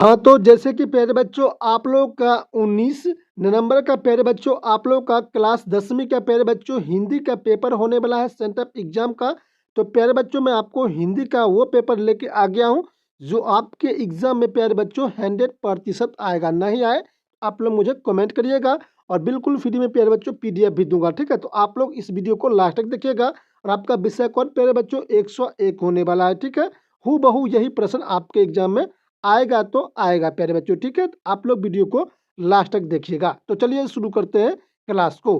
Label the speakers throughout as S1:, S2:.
S1: हाँ, तो जैसे कि प्यारे बच्चों आप लोग का 19 नवंबर का प्यारे बच्चों आप लोग का क्लास 10वीं का प्यारे बच्चों हिंदी का पेपर होने वाला है सेंटर एग्जाम का। तो प्यारे बच्चों मैं आपको हिंदी का वो पेपर लेके आ गया हूँ जो आपके एग्जाम में प्यारे बच्चों 100% आएगा। नहीं आए आप लोग मुझे कमेंट करिएगा और बिल्कुल फ्री में प्यारे बच्चों PDF भी दूंगा। ठीक है, तो आप लोग इस वीडियो को लास्ट तक देखिएगा और आपका विषय कोड प्यारे बच्चों 101 होने वाला है। ठीक है, हूबहू यही प्रश्न आपके एग्जाम में आएगा तो आएगा प्यारे बच्चों। ठीक है, तो आप लोग वीडियो को लास्ट तक देखिएगा। तो चलिए शुरू करते हैं क्लास को।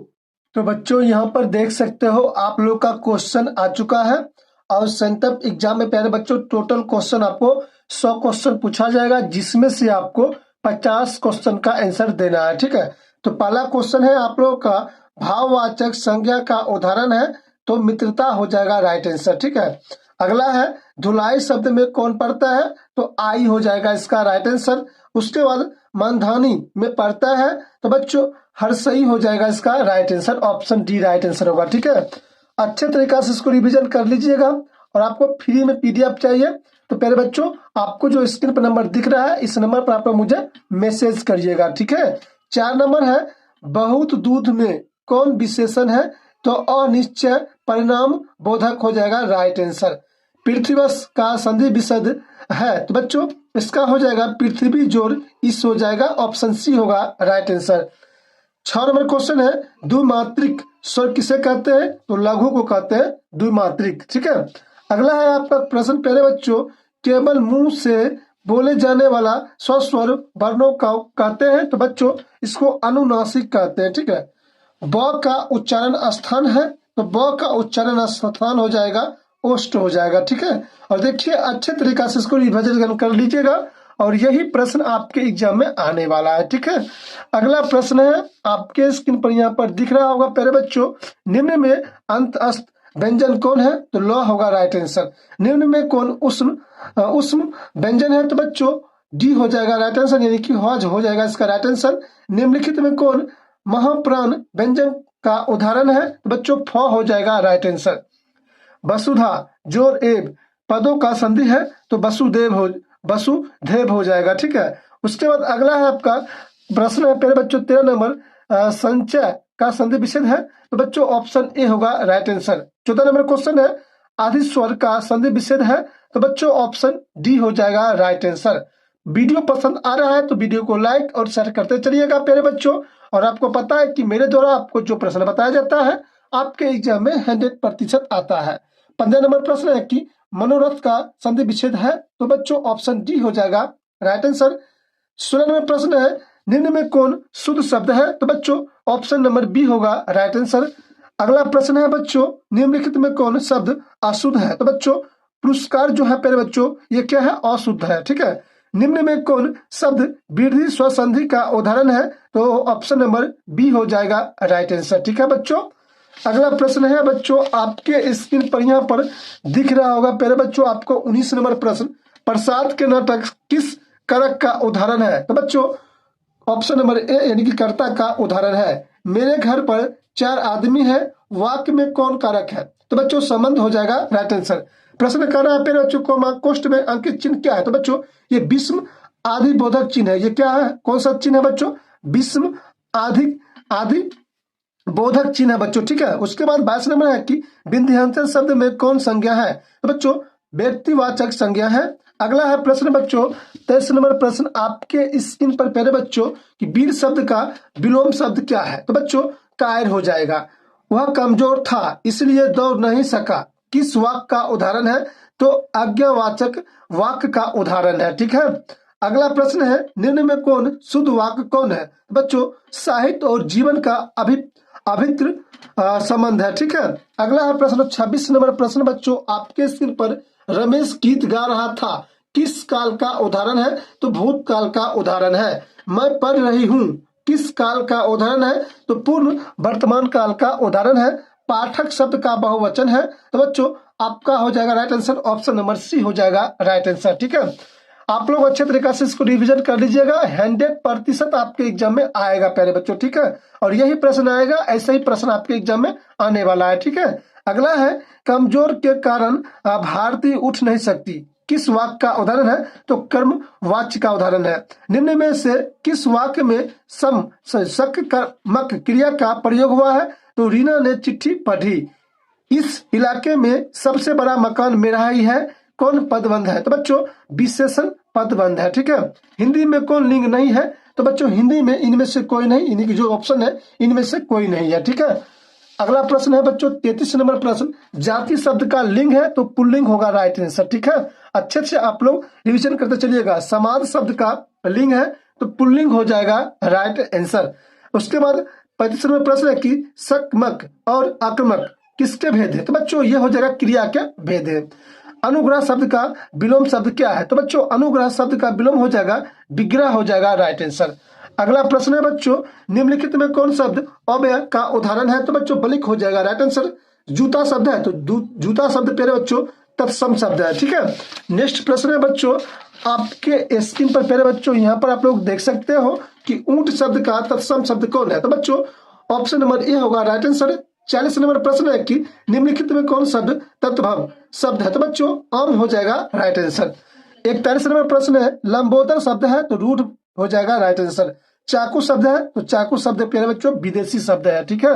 S1: तो बच्चों यहाँ पर देख सकते हो आप लोग का क्वेश्चन आ चुका है और सेंटर एग्जाम में प्यारे बच्चों टोटल क्वेश्चन आपको 100 क्वेश्चन पूछा जाएगा जिसमें से आपको 50 क्वेश्चन का आंसर देना है। ठीक है, तो पहला क्वेश्चन है आप लोग का भाववाचक संज्ञा का उदाहरण है, तो मित्रता हो जाएगा राइट आंसर। ठीक है, अगला है धुलाई शब्द में कौन पड़ता है, तो आई हो जाएगा इसका राइट आंसर। उसके बाद मानधानी में पड़ता है, तो बच्चों हर सही हो जाएगा इसका right answer, option D right answer होगा। ठीक है, अच्छे तरीका से इसको रिवीजन कर लीजिएगा और आपको फ्री में PDF चाहिए तो प्यारे बच्चों आपको जो स्क्रीन पर नंबर दिख रहा है इस नंबर पर आप लोग मुझे मैसेज करिएगा। ठीक है, 4 नंबर है बहुत दूध में कौन विशेषण है, तो अनिश्चय परिणाम बोधक हो जाएगा राइट आंसर। पृथ्वीवश का संधि विशद है, तो बच्चों इसका हो जाएगा पृथ्वी जोड़ इस हो जाएगा, ऑप्शन सी होगा राइट आंसर। 6 नंबर क्वेश्चन है द्विमात्रिक स्वर किसे कहते हैं, तो लघु को कहते हैं द्विमात्रिक। ठीक है, अगला है आपका प्रश्न प्यारे बच्चों केवल मुंह से बोले जाने वाला स्वस्वर वर्णों का कहते हैं, तो बच्चों इसको अनुनासिक कहते हैं। ठीक है, ब का उच्चारण स्थान है, तो ब का उच्चारण स्थान हो जाएगा ओष्ठ हो जाएगा। ठीक है, और देखिए अच्छे तरीका से इसको रिविजन कर लीजिएगा और यही प्रश्न आपके एग्जाम में आने वाला है। ठीक है, अगला प्रश्न है आपके स्क्रीन पर यहाँ पर दिख रहा होगा प्यारे बच्चों निम्न में अंत अस्त व्यंजन कौन है, तो ल होगा राइट आंसर। निम्न में कौन उष्म व्यंजन है, तो बच्चों डी हो जाएगा राइट आंसर, यानी कि हौज हो जाएगा इसका राइट आंसर। निम्नलिखित में कौन महाप्राण व्यंजन का उदाहरण है, तो बच्चों फ हो जाएगा राइट आंसर। वसुधा जोर एव पदों का संधि है, तो वसुदेव हो जाएगा। ठीक है, उसके बाद अगला है आपका प्रश्न है प्यारे बच्चों 13 नंबर संचय का संधि विच्छेद है, तो बच्चों ऑप्शन ए होगा राइट आंसर। 14 नंबर क्वेश्चन है आदि स्वर का संधि विच्छेद है, तो बच्चों ऑप्शन डी हो जाएगा राइट आंसर। वीडियो पसंद आ रहा है तो वीडियो को लाइक और शेयर करते चलिएगा प्यारे बच्चों, और आपको पता है कि मेरे द्वारा आपको जो प्रश्न बताया जाता है आपके एग्जाम में 100% आता है। 15 नंबर प्रश्न है कि मनोरथ का संधि विच्छेद है, तो बच्चों ऑप्शन डी हो जाएगा राइट आंसर। 16 नंबर प्रश्न है निम्न में कौन शुद्ध शब्द है, तो बच्चों ऑप्शन नंबर बी होगा राइट आंसर। अगला प्रश्न है बच्चों निम्नलिखित में कौन शब्द अशुद्ध है, तो बच्चों पुरस्कार जो है प्यारे बच्चों ये क्या है, अशुद्ध है। ठीक है, निम्न में कौन शब्द वृद्धि स्वसंधि का उदाहरण है, तो ऑप्शन नंबर बी हो जाएगा राइट आंसर। ठीक है बच्चों, अगला प्रश्न है बच्चों आपके स्क्रीन पर यहाँ पर दिख रहा होगा प्यारे बच्चों आपको 19 नंबर प्रश्न प्रसाद के नाटक किस कारक का उदाहरण है, तो बच्चों ऑप्शन नंबर ए यानी कि कर्ता का उदाहरण है। मेरे घर पर 4 आदमी है वाक्य में कौन कारक है, तो बच्चों संबंध हो जाएगा राइट आंसर। प्रश्न कर रहा है प्यारे बच्चों को कोष्ठ में अंकित चिन्ह क्या है, तो बच्चों ये विस्म आदि बोधक चिन्ह है। ये क्या है, कौन सा चिन्ह है बच्चों, विस्म आदि बोधक चिन्ह है बच्चों। ठीक है, उसके बाद 22 नंबर है कि विंध्यांचल शब्द में कौन संज्ञा है, तो बच्चों व्यक्तिवाचक संज्ञा है। अगला है प्रश्न बच्चों 23 नंबर प्रश्न आपके स्क्रीन पर प्यारे बच्चों कि वीर शब्द का विलोम शब्द क्या है, तो बच्चों कायर हो जाएगा। वह कमजोर था इसलिए दौड़ नहीं सका किस वाक्य का उदाहरण है, तो आज्ञावाचक वाक्य का उदाहरण है। ठीक है, अगला प्रश्न है निम्न में कौन शुद्ध वाक्य कौन है, बच्चों साहित्य और जीवन का अभित्र संबंध है। ठीक है, अगला है प्रश्न 26 नंबर प्रश्न बच्चों आपके स्क्रीन पर रमेश गीत गा रहा था किस काल का उदाहरण है, तो भूतकाल का उदाहरण है। मैं पढ़ रही हूँ किस काल का उदाहरण है, तो पूर्ण वर्तमान काल का उदाहरण है। पाठक शब्द का बहुवचन है, तो बच्चों आपका हो जाएगा right answer, option number C हो जाएगा राइट आंसर। ठीक है, आप लोग अच्छे तरीके से इसको रिवीजन कर लीजिएगा, 100% आपके एग्जाम में आएगा प्यारे बच्चों। ठीक है, और यही प्रश्न आएगा, ऐसा ही प्रश्न आपके एग्जाम में आने वाला है। ठीक है, अगला है कमजोर के कारण भारती उठ नहीं सकती किस वाक्य का उदाहरण है? तो कर्म वाच्य का उदाहरण है। निम्न में से किस वाक्य में सम सकर्मक क्रिया का प्रयोग हुआ है? तो रीना ने चिट्ठी पढ़ी। इस इलाके में सबसे बड़ा मकान मेरा ही है। कौन पदबंध है? तो बच्चों विशेषण पदबंध है। ठीक है। हिंदी में कौन लिंग नहीं है? तो बच्चों हिंदी में इनमें से कोई नहीं, इन्हीं की जो ऑप्शन है इनमें से कोई नहीं है। ठीक है। अगला प्रश्न है बच्चों 33 नंबर प्रश्न, जाति शब्द का लिंग है तो पुल्लिंग होगा राइट आंसर। ठीक है। अच्छे से आप लोग रिविजन करते चलिएगा। समाज शब्द का लिंग है तो पुल्लिंग हो जाएगा राइट आंसर। उसके बाद 35 नंबर प्रश्न है कि सकमक और आक्रमक किसके भेद है? तो बच्चों ये हो जाएगा क्रिया के भेद है। अनुग्रह शब्द का विलोम शब्द क्या है? तो बच्चों अनुग्रह शब्द का विलोम हो जाएगा विग्रह हो जाएगा राइट आंसर। अगला प्रश्न है बच्चों निम्नलिखित में कौन शब्द अव्यय का उदाहरण है? तो बच्चों बलिक हो जाएगा राइट आंसर। जूता शब्द है तो जूता शब्द प्यारे बच्चों तत्सम शब्द है। ठीक है। नेक्स्ट प्रश्न है बच्चों आपके स्क्रीन पर प्यारे बच्चों यहाँ पर आप लोग देख सकते हो कि ऊंट शब्द का तत्सम शब्द कौन है? तो बच्चों ऑप्शन नंबर ए होगा राइट आंसर। 40 नंबर प्रश्न है कि निम्नलिखित में कौन शब्द तत्भव शब्द है? तो बच्चों आम हो जाएगा राइट आंसर। 41 नंबर प्रश्न है लंबोदर शब्द है तो रूढ़ हो जाएगा राइट आंसर। चाकू शब्द है तो चाकू शब्द प्यारे बच्चों विदेशी शब्द है। ठीक है।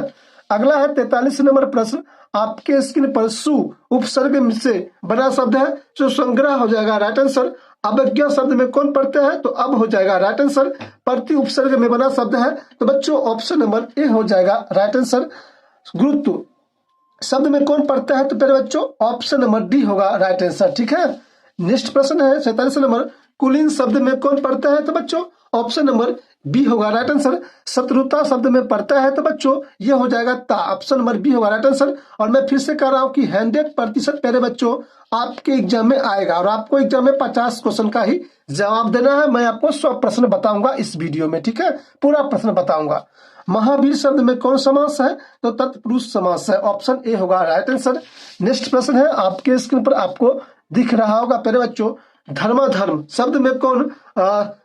S1: अगला है 43 नंबर प्रश्न आपके स्क्रीन पर सु उपसर्ग से बना शब्द है जो संग्रह हो जाएगा राइट आंसर। अवज्ञा शब्द में कौन पढ़ते हैं? तो अब हो जाएगा राइट आंसर। प्रति उपसर्ग में बना शब्द है तो बच्चों ऑप्शन नंबर ए हो जाएगा राइट आंसर। गुरुत्व शब्द में कौन पढ़ता है? तो प्यारे बच्चों ऑप्शन नंबर डी होगा राइट आंसर। ठीक है। नेक्स्ट प्रश्न है 47 नंबर कुलीन शब्द में कौन पढ़ता है? तो बच्चों ऑप्शन नंबर बी होगा राइट आंसर। शत्रुता शब्द में पढ़ता है तो बच्चों ये हो जाएगा ता, ऑप्शन नंबर बी होगा राइट आंसर। और मैं फिर से कह रहा हूं कि 100% प्यारे बच्चों आपके एग्जाम में आएगा और आपको एग्जाम में 50 क्वेश्चन का ही जवाब देना है। मैं आपको 100 प्रश्न बताऊंगा इस वीडियो में। ठीक है। पूरा प्रश्न बताऊंगा। महावीर शब्द में कौन समास है? तो तत्पुरुष समास है, ऑप्शन ए होगा राइट आंसर। नेक्स्ट प्रश्न है आपके स्क्रीन पर आपको दिख रहा होगा प्यारे बच्चों धर्माधर्म शब्द में कौन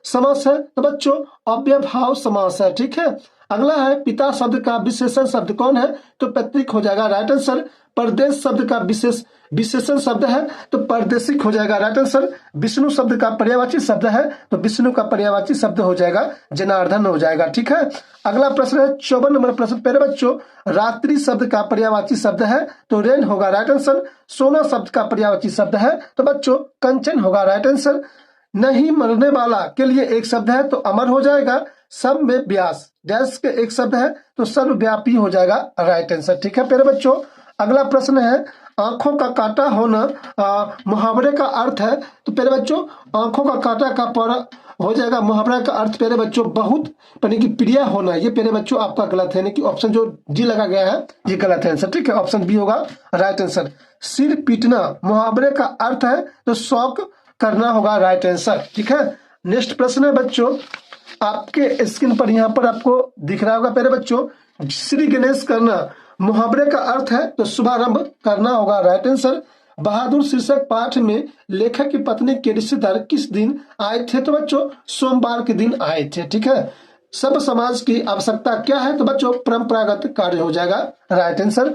S1: समास है? तो बच्चों अव्ययभाव समास है। ठीक है। अगला है पिता शब्द का विशेषण शब्द कौन है? तो पैतृक हो जाएगा राइट आंसर। परदेश शब्द का विशेषण शब्द है तो परदेशिक हो जाएगा राइट आंसर। विष्णु शब्द का पर्यायवाची शब्द है तो विष्णु का पर्यायवाची शब्द हो जाएगा जनार्दन हो जाएगा। ठीक है। अगला प्रश्न है 54 नंबर प्रश्न प्यारे बच्चों रात्रि शब्द का पर्यायवाची शब्द है तो रेन होगा राइट आंसर। सोना शब्द का पर्यायवाची शब्द है तो बच्चों कंचन होगा राइट आंसर। नहीं मरने वाला के लिए एक शब्द है तो अमर हो जाएगा। सब में व्यास डैश के एक शब्द है तो सर्वव्यापी हो जाएगा राइट आंसर। ठीक है प्यारे बच्चों। अगला प्रश्न है आंखों का काटा होना मुहावरे का अर्थ है तो प्यारे बच्चों आंखों का काटा का पर हो जाएगा मुहावरा का अर्थ प्यारे बच्चों बहुत यानी कि प्रिय होना। ये प्यारे बच्चों आपका गलत है, यानी कि ऑप्शन जो डी लगा गया है ये गलत है आंसर। ठीक है। ऑप्शन बी होगा राइट आंसर। सिर पीटना मुहावरे का अर्थ है तो शौक करना होगा राइट आंसर। ठीक है। नेक्स्ट प्रश्न है बच्चों आपके स्क्रीन पर यहाँ पर आपको दिख रहा होगा प्यारे बच्चों श्री गणेश करना मुहावरे का अर्थ है तो शुभारंभ करना होगा राइट आंसर। बहादुर शीर्षक पाठ में लेखक की पत्नी के रिश्तेदार किस दिन आए थे? तो बच्चों सोमवार के दिन आए थे। ठीक है। सब समाज की आवश्यकता क्या है? तो बच्चों परंपरागत कार्य हो जाएगा राइट आंसर।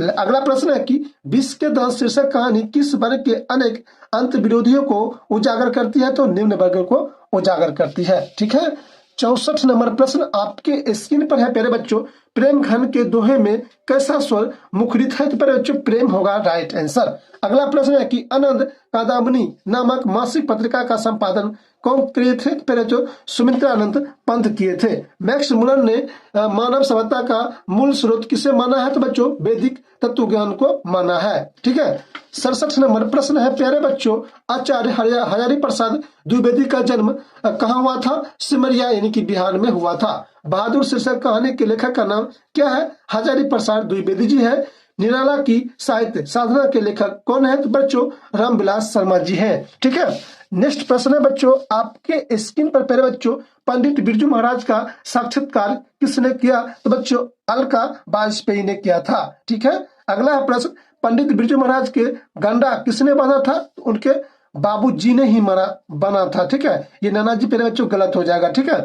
S1: अगला प्रश्न है कि विश्व के 10 शीर्षक कहानी किस वर्ग के अनेक अंत विरोधियों को उजागर करती है? तो निम्न वर्ग को उजागर करती है। ठीक है। 64 नंबर प्रश्न आपके स्क्रीन पर है प्यारे बच्चों प्रेम घन के दोहे में कैसा स्वर मुखरित है? तो प्यारे बच्चों प्रेम होगा राइट आंसर। अगला प्रश्न है कि आनंद कादम्बिनी नामक मासिक पत्रिका का संपादन कौन किए थे? तो प्यारे बच्चों सुमित्रानंद पंत किए थे। मैक्स मुलर ने मानव सभ्यता का मूल स्रोत किसे माना है? तो बच्चों वैदिक तत्व ज्ञान को माना है। ठीक है। 67 नंबर प्रश्न है प्यारे बच्चों आचार्य हजारी प्रसाद द्विवेदी का जन्म कहाँ हुआ था? सिमरिया यानी कि बिहार में हुआ था। बहादुर शीर्षक कहानी के लेखक का नाम क्या है? हजारी प्रसाद द्विवेदी जी है। निराला की साहित्य साधना के लेखक कौन है? तो बच्चों रामविलास शर्मा जी हैं। ठीक है। नेक्स्ट प्रश्न है बच्चों आपके स्क्रीन पर प्यारे बच्चों पंडित बिरजू महाराज का साक्षात्कार किसने किया? तो बच्चों अलका वाजपेयी ने किया था। ठीक है। अगला है प्रश्न पंडित बिरजू महाराज के गंडा किसने बांधा था? तो उनके बाबूजी ने ही बना था। ठीक है। ये नाना जी प्यारे बच्चों गलत हो जाएगा। ठीक है।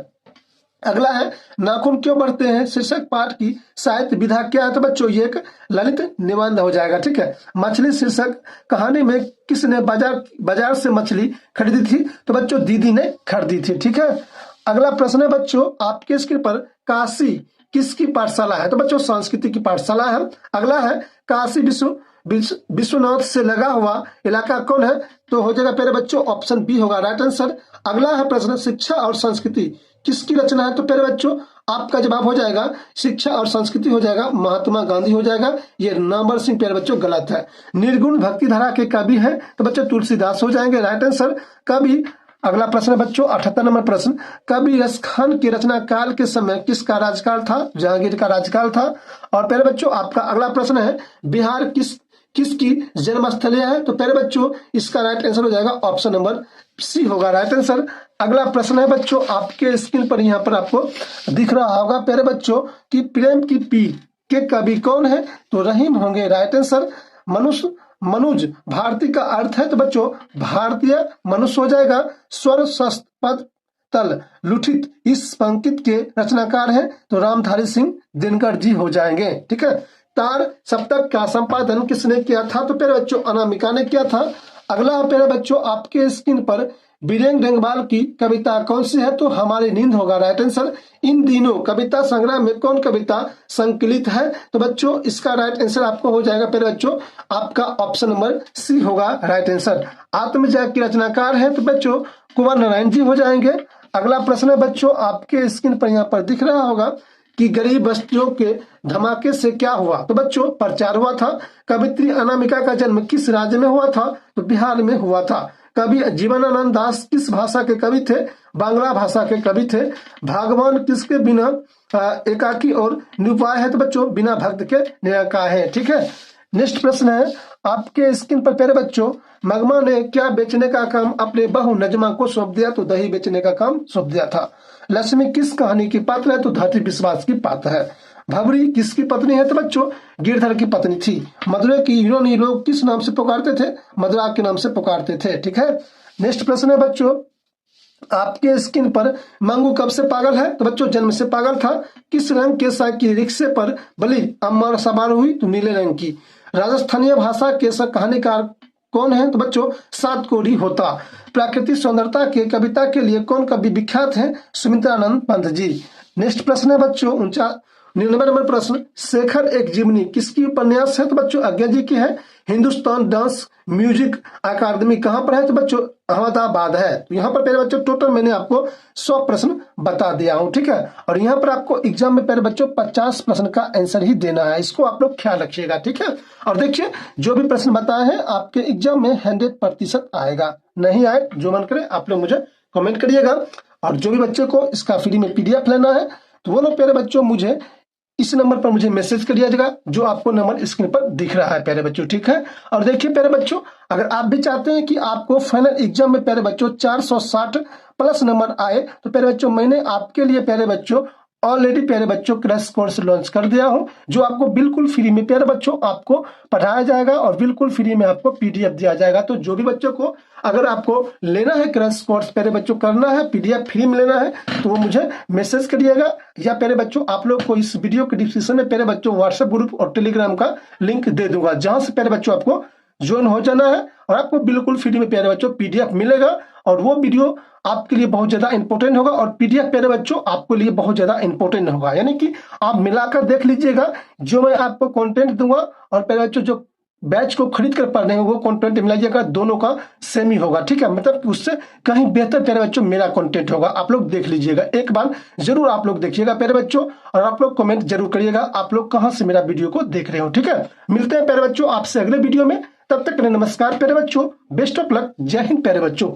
S1: अगला है नाखून क्यों बढ़ते हैं, शीर्षक पाठ की साहित्य विधा क्या है। तो बच्चों ये एक ललित निबंध हो जाएगा। ठीक है। मछली शीर्षक कहानी में किसने बाजार से मछली खरीदी थी। तो बच्चों दीदी ने खरीदी थी। ठीक है। अगला प्रश्न है बच्चों आपके स्क्रीन पर काशी किसकी पाठशाला है। तो बच्चों संस्कृति की पाठशाला है। अगला है काशी विश्वनाथ से लगा हुआ इलाका कौन है। तो हो जाएगा प्यारे बच्चों ऑप्शन बी होगा राइट आंसर। अगला है प्रश्न शिक्षा और संस्कृति किसकी रचना है। तो प्यारे बच्चों आपका जवाब हो जाएगा शिक्षा और संस्कृति हो जाएगा महात्मा गांधी हो जाएगा। ये नंबर सिंह प्यारे बच्चों गलत है। निर्गुण भक्ति धारा के कवि है। तो बच्चों तुलसीदास हो जाएंगे राइट आंसर। कवि अगला प्रश्न बच्चों 78 नंबर प्रश्न कवि रस खान के रचना काल के समय किसका राजकाल था। जहांगीर का राजकाल था। और प्यारे बच्चों आपका अगला प्रश्न है बिहार किसकी जन्मस्थली है। तो प्यारे बच्चों इसका राइट आंसर हो जाएगा ऑप्शन नंबर सी होगा राइट आंसर। अगला प्रश्न है बच्चों आपके स्क्रीन पर यहाँ पर आपको दिख रहा होगा प्यारे बच्चों कि प्रेम की पी के कवि कौन है। तो रहीम होंगे राइट आंसर। मनुज भारती का अर्थ है। तो बच्चों भारतीय मनुष्य हो जाएगा। स्वर पद तल लुठित इस पंक्ति के रचनाकार हैं। तो रामधारी सिंह दिनकर जी हो जाएंगे। ठीक है। तार सप्तक का संपादन किसने किया था। तो प्यारे बच्चों अनामिका ने किया था। अगला प्यारे बच्चों आपके स्क्रीन पर बीरेन डेंगवाल की कविता कौन सी है। तो हमारी नींद होगा राइट आंसर। इन दिनों कविता संग्रह में कौन कविता संकलित है। तो बच्चों इसका राइट आंसर आपको हो जाएगा प्यारे बच्चों आपका ऑप्शन नंबर सी होगा राइट आंसर। आत्मजय की रचनाकार है। तो बच्चों कुंवर नारायण जी हो जाएंगे। अगला प्रश्न है बच्चों आपके स्क्रीन पर यहाँ पर दिख रहा होगा कि गरीब बस्तियों के धमाके से क्या हुआ। तो बच्चों प्रचार हुआ था। कवित्री अनामिका का जन्म किस राज्य में हुआ था। तो बिहार में हुआ था। कवि जीवनानंद दास किस भाषा के कवि थे। बांग्ला भाषा के कवि थे। भगवान किसके बिना एकाकी और निरुपाय है। तो बच्चों बिना भक्त के निराकार है। ठीक है। नेक्स्ट प्रश्न है आपके स्क्रीन पर प्यारे बच्चों मगमा ने क्या बेचने का काम अपने बहू नजमा को सौंप दिया। तो दही बेचने का काम सौंप दिया था। लक्ष्मी किस कहानी की पात्र है। तो धरती विश्वास की पात्र है। भवरी किसकी पत्नी है। तो बच्चों गिरधर की पत्नी थी। मदुरै की हीरोइनी लोग किस नाम से पुकारते थे। मदुरा के नाम से पुकारते थे। ठीक है। नेक्स्ट प्रश्न है बच्चों आपके स्क्रीन पर मंगू कब से पागल है। तो बच्चों जन्म से पागल था। किस रंग के साइकिल रिक्शे पर बली अम्मा सवार हुई। तो नीले रंग की। राजस्थानीय भाषा के कहानीकार कौन है। तो बच्चों सात कोरी होता। प्राकृतिक सौंदर्यता के कविता के लिए कौन कवि विख्यात है। सुमित्रानंद पंत जी। नेक्स्ट प्रश्न है बच्चों 99 नंबर प्रश्न शेखर एक जीवनी किसकी उपन्यास है। तो बच्चों आज्ञा जी की है। हिंदुस्तान डांस म्यूजिक अकादमी कहाँ पर है। तो बच्चों अहमदाबाद है। तो यहाँ पर प्यारे बच्चों टोटल मैंने आपको 100 प्रश्न बता दिया हूँ। ठीक है। और यहाँ पर आपको एग्जाम में प्यारे बच्चों 50 प्रश्न का आंसर ही देना है। इसको आप लोग ख्याल रखिएगा। ठीक है। और देखिए जो भी प्रश्न बताए हैं आपके एग्जाम में 100% आएगा। नहीं आए जो मन करे आप लोग मुझे कमेंट करिएगा। और जो भी बच्चे को इसका फ्री में PDF लेना है तो वो लोग प्यारे बच्चों मुझे इस नंबर पर मुझे मैसेज करिएगा जो आपको नंबर स्क्रीन पर दिख रहा है प्यारे बच्चों। ठीक है। और देखिए प्यारे बच्चों अगर आप भी चाहते हैं कि आपको फाइनल एग्जाम में प्यारे बच्चों 460 प्लस नंबर आए तो प्यारे बच्चों मैंने आपके लिए प्यारे बच्चों ऑलरेडी प्यारे बच्चों क्रैश कोर्स लॉन्च कर दिया हूं जो आपको बिल्कुल फ्री में प्यारे बच्चों आपको पढ़ाया जाएगा और बिल्कुल फ्री में आपको PDF दिया जाएगा। तो जो भी बच्चों को अगर आपको लेना है क्रैश कोर्स प्यारे बच्चों करना है PDF फ्री में लेना है तो वो मुझे मैसेज करिएगा। या प्यारे बच्चों आप लोग को इस वीडियो के डिस्क्रिप्शन में प्यारे बच्चों व्हाट्सएप ग्रुप और टेलीग्राम का लिंक दे दूंगा जहां से प्यारे बच्चों आपको ज्वाइन हो जाना है और आपको बिल्कुल फ्री में प्यारे बच्चों PDF मिलेगा। और वो वीडियो आपके लिए बहुत ज्यादा इंपॉर्टेंट होगा और PDF प्यारे बच्चों आपके लिए बहुत ज्यादा इंपॉर्टेंट होगा। यानी कि आप मिलाकर देख लीजिएगा जो मैं आपको कंटेंट दूंगा और प्यारे बच्चों जो बैच को खरीद कर पढ़ रहे हैं वो कंटेंट मिलाइएगा दोनों का सेम ही होगा। ठीक है। मतलब उससे कहीं बेहतर प्यारे बच्चों मेरा कंटेंट होगा। आप लोग देख लीजिएगा एक बार जरूर आप लोग देखिएगा प्यारे बच्चों और आप लोग कमेंट जरूर करिएगा आप लोग कहाँ से मेरा वीडियो को देख रहे हो। ठीक है। मिलते हैं प्यारे बच्चों आपसे अगले वीडियो में। तब तक नमस्कार प्यारे बच्चों। Best of luck. जय हिंद प्यारे बच्चों।